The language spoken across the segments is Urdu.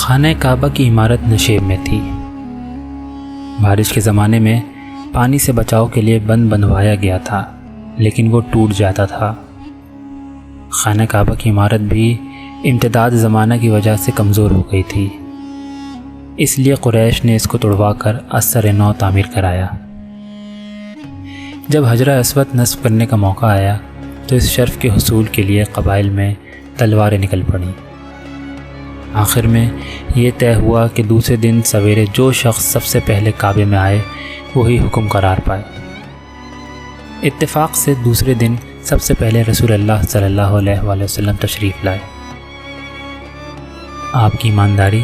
خانہ کعبہ کی عمارت نشیب میں تھی۔ بارش کے زمانے میں پانی سے بچاؤ کے لیے بند بنوایا گیا تھا، لیکن وہ ٹوٹ جاتا تھا۔ خانہ کعبہ کی عمارت بھی امتداد زمانہ کی وجہ سے کمزور ہو گئی تھی، اس لیے قریش نے اس کو توڑوا کر ازسر نو تعمیر کرایا۔ جب حجرہ اسود نصب کرنے کا موقع آیا تو اس شرف کے حصول کے لیے قبائل میں تلواریں نکل پڑیں۔ آخر میں یہ طے ہوا کہ دوسرے دن سویرے جو شخص سب سے پہلے کعبے میں آئے وہی حکم قرار پائے۔ اتفاق سے دوسرے دن سب سے پہلے رسول اللہ صلی اللہ علیہ وآلہ وسلم تشریف لائے۔ آپ کی ایمانداری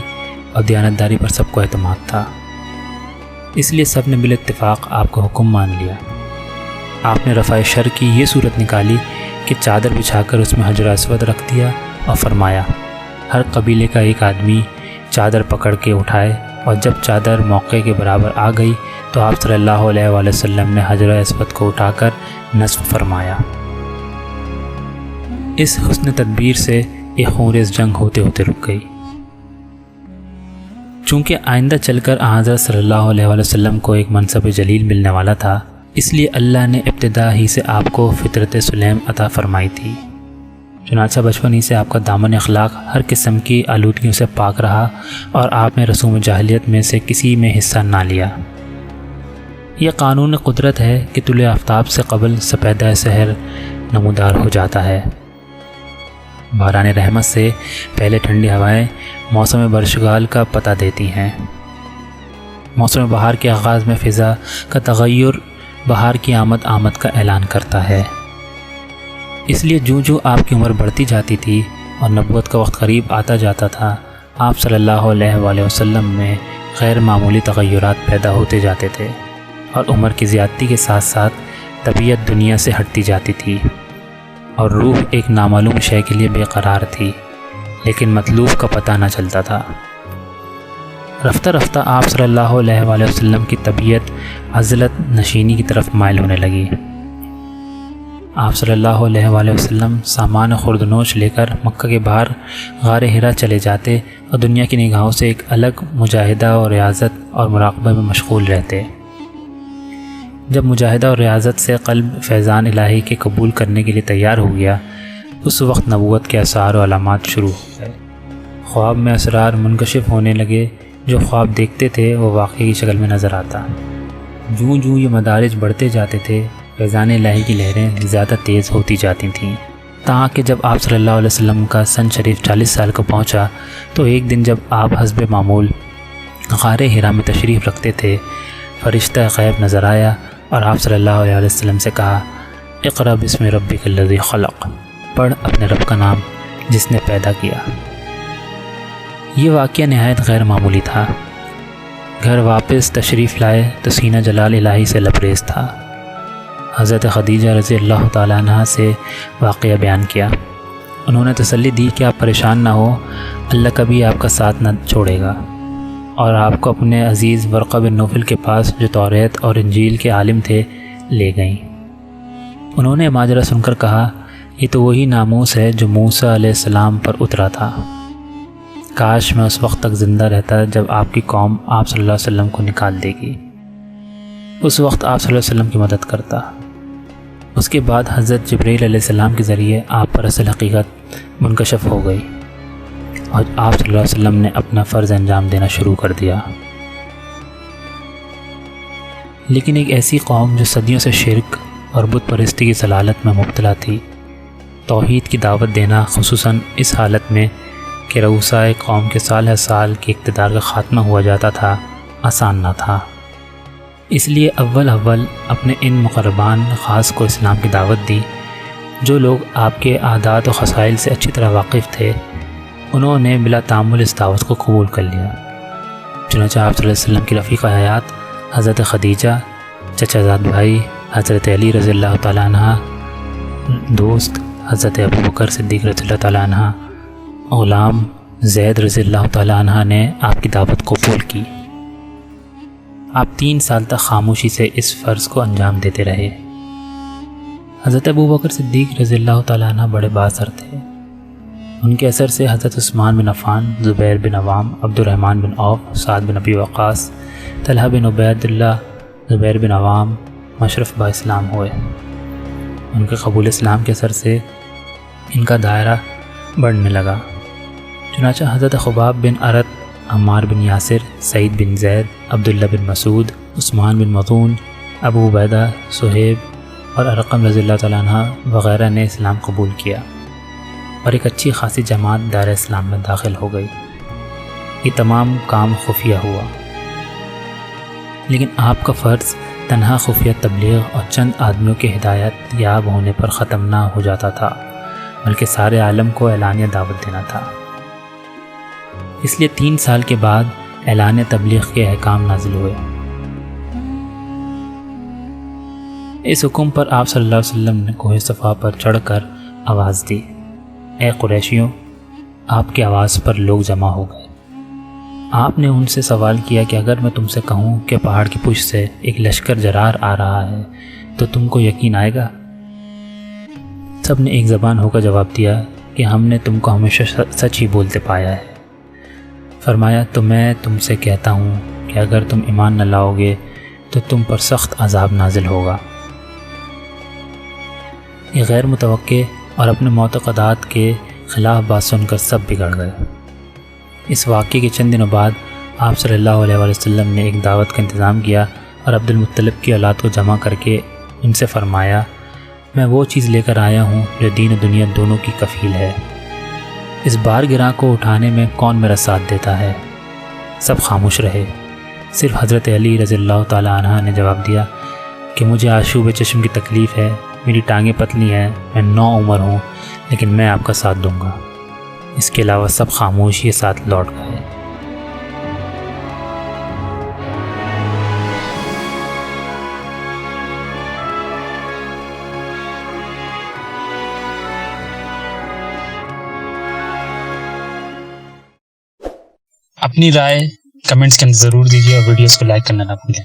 اور دیانتداری پر سب کو اعتماد تھا، اس لیے سب نے بالاتفاق آپ کا حکم مان لیا۔ آپ نے رفع شر کی یہ صورت نکالی کہ چادر بچھا کر اس میں حجرہ اسود رکھ دیا اور فرمایا ہر قبیلے کا ایک آدمی چادر پکڑ کے اٹھائے، اور جب چادر موقع کے برابر آ گئی تو آپ صلی اللہ علیہ وآلہ وسلم نے حجرہ اسود کو اٹھا کر نصب فرمایا۔ اس حسن تدبیر سے ایک خونریز جنگ ہوتے ہوتے رک گئی۔ چونکہ آئندہ چل کر حضرت صلی اللہ علیہ وآلہ وسلم کو ایک منصب جلیل ملنے والا تھا، اس لیے اللہ نے ابتدا ہی سے آپ کو فطرت سلیم عطا فرمائی تھی۔ چنانچہ بچپن ہی سے آپ کا دامن اخلاق ہر قسم کی آلودگیوں سے پاک رہا، اور آپ نے رسوم جاہلیت میں سے کسی میں حصہ نہ لیا۔ یہ قانون قدرت ہے کہ طلوع آفتاب سے قبل سپیدہ سحر نمودار ہو جاتا ہے۔ باران رحمت سے پہلے ٹھنڈی ہوائیں موسم برشگال کا پتہ دیتی ہیں۔ موسم بہار کے آغاز میں فضا کا تغیر بہار کی آمد کا اعلان کرتا ہے۔ اس لیے جو آپ کی عمر بڑھتی جاتی تھی اور نبوت کا وقت قریب آتا جاتا تھا، آپ صلی اللہ علیہ وآلہ وسلم میں غیر معمولی تغیرات پیدا ہوتے جاتے تھے، اور عمر کی زیادتی کے ساتھ ساتھ طبیعت دنیا سے ہٹتی جاتی تھی، اور روح ایک نامعلوم شے کے لیے بے قرار تھی، لیکن مطلوب کا پتہ نہ چلتا تھا۔ رفتہ رفتہ آپ صلی اللہ علیہ وآلہ وسلم کی طبیعت عزلت نشینی کی طرف مائل ہونے لگی۔ آپ صلی اللہ علیہ وآلہ وسلم سامان خوردنوش لے کر مکہ کے باہر غار حرا چلے جاتے اور دنیا کی نگاہوں سے ایک الگ مجاہدہ اور ریاضت اور مراقبہ میں مشغول رہتے۔ جب مجاہدہ اور ریاضت سے قلب فیضان الہی کے قبول کرنے کے لیے تیار ہو گیا، اس وقت نبوت کے آثار و علامات شروع ہو گئے۔ خواب میں اسرار منکشف ہونے لگے، جو خواب دیکھتے تھے وہ واقعے کی شکل میں نظر آتا۔ جوں یہ مدارج بڑھتے جاتے تھے، فیضان الہی کی لہریں زیادہ تیز ہوتی جاتی تھیں، تاکہ جب آپ صلی اللہ علیہ وسلم کا سن شریف 40 سال کو پہنچا تو ایک دن جب آپ حسب معمول غار حرا میں تشریف رکھتے تھے، فرشتہ غیب نظر آیا اور آپ صلی اللہ علیہ وسلم سے کہا اقرأ بسم ربک الذی خلق، پڑھ اپنے رب کا نام جس نے پیدا کیا۔ یہ واقعہ نہایت غیر معمولی تھا۔ گھر واپس تشریف لائے تو سینہ جلال الہی سے لبریز تھا۔ حضرت خدیجہ رضی اللہ تعالیٰ عنہ سے واقعہ بیان کیا۔ انہوں نے تسلی دی کہ آپ پریشان نہ ہو، اللہ کبھی آپ کا ساتھ نہ چھوڑے گا، اور آپ کو اپنے عزیز ورقہ بن نوفل کے پاس جو توریت اور انجیل کے عالم تھے لے گئیں۔ انہوں نے ماجرا سن کر کہا یہ تو وہی ناموس ہے جو موسیٰ علیہ السلام پر اترا تھا۔ کاش میں اس وقت تک زندہ رہتا جب آپ کی قوم آپ صلی اللہ علیہ وسلم کو نکال دے گی، اس وقت آپ صلی اللہ علیہ وسلم کی مدد کرتا۔ اس کے بعد حضرت جبرائیل علیہ السلام کے ذریعے آپ پر اصل حقیقت منکشف ہو گئی، اور آپ صلی اللہ علیہ وسلم نے اپنا فرض انجام دینا شروع کر دیا۔ لیکن ایک ایسی قوم جو صدیوں سے شرک اور بت پرستی کی ضلالت میں مبتلا تھی، توحید کی دعوت دینا، خصوصاً اس حالت میں کہ رؤسائے قوم کے سال ہر سال کے اقتدار کا خاتمہ ہوا جاتا تھا، آسان نہ تھا۔ اس لیے اول اپنے ان مقربان خاص کو اسلام کی دعوت دی۔ جو لوگ آپ کے عادات و خصائل سے اچھی طرح واقف تھے، انہوں نے بلا تعامل اس دعوت کو قبول کر لیا۔ چنانچہ آپ صلی اللہ علیہ وسلم کی رفیقہ حیات حضرت خدیجہ، چچا زاد بھائی حضرت علی رضی اللہ تعالیٰ عنہ، دوست حضرت ابوبکر صدیق رضی اللہ تعالیٰ عنہ، غلام زید رضی اللہ تعالیٰ عنہ نے آپ کی دعوت قبول کی۔ آپ 3 سال تک خاموشی سے اس فرض کو انجام دیتے رہے۔ حضرت ابوبکر صدیق رضی اللہ تعالیٰ عنہ بڑے بااثر تھے۔ ان کے اثر سے حضرت عثمان بن عفان، زبیر بن عوام، عبد الرحمن بن عوف، سعد بن ابی وقاص، طلحہ بن عبید اللہ، زبیر بن عوام مشرف با اسلام ہوئے۔ ان کے قبول اسلام کے اثر سے ان کا دائرہ بڑھنے لگا۔ چنانچہ حضرت خباب بن ارت، عمار بن یاسر، سعید بن زید، عبداللہ بن مسعود، عثمان بن مطعون، ابو عبیدہ، صہیب اور ارقم رضی اللہ تعالیٰ عنہ وغیرہ نے اسلام قبول کیا اور ایک اچھی خاصی جماعت دار اسلام میں داخل ہو گئی۔ یہ تمام کام خفیہ ہوا، لیکن آپ کا فرض تنہا خفیہ تبلیغ اور چند آدمیوں کے ہدایت یاب ہونے پر ختم نہ ہو جاتا تھا، بلکہ سارے عالم کو اعلانیہ دعوت دینا تھا۔ اس لیے 3 سال کے بعد اعلان تبلیغ کے احکام نازل ہوئے۔ اس حکم پر آپ صلی اللہ علیہ وسلم نے کوہ صفا پر چڑھ کر آواز دی، اے قریشیوں! آپ کی آواز پر لوگ جمع ہو گئے۔ آپ نے ان سے سوال کیا کہ اگر میں تم سے کہوں کہ پہاڑ کی پشت سے ایک لشکر جرار آ رہا ہے تو تم کو یقین آئے گا؟ سب نے ایک زبان ہو کر جواب دیا کہ ہم نے تم کو ہمیشہ سچ ہی بولتے پایا ہے۔ فرمایا تو میں تم سے کہتا ہوں کہ اگر تم ایمان نہ لاؤ گے تو تم پر سخت عذاب نازل ہوگا۔ یہ غیر متوقع اور اپنے معتقدات کے خلاف بات سن کر سب بگڑ گئے۔ اس واقعے کے چند دنوں بعد آپ صلی اللہ علیہ وسلم نے ایک دعوت کا انتظام کیا اور عبد المطلب کی اولاد کو جمع کر کے ان سے فرمایا، میں وہ چیز لے کر آیا ہوں جو دین و دنیا دونوں کی کفیل ہے۔ اس بار گراں کو اٹھانے میں کون میرا ساتھ دیتا ہے؟ سب خاموش رہے۔ صرف حضرت علی رضی اللہ تعالیٰ عنہ نے جواب دیا کہ مجھے آشوب چشم کی تکلیف ہے، میری ٹانگیں پتلی ہیں، میں 9 عمر ہوں، لیکن میں آپ کا ساتھ دوں گا۔ اس کے علاوہ سب خاموش یہ ساتھ لوٹ گئے۔ اپنی رائے کمنٹس کے اندر ضرور دیجیے اور ویڈیوز کو لائک کرنا نہ بھولیں۔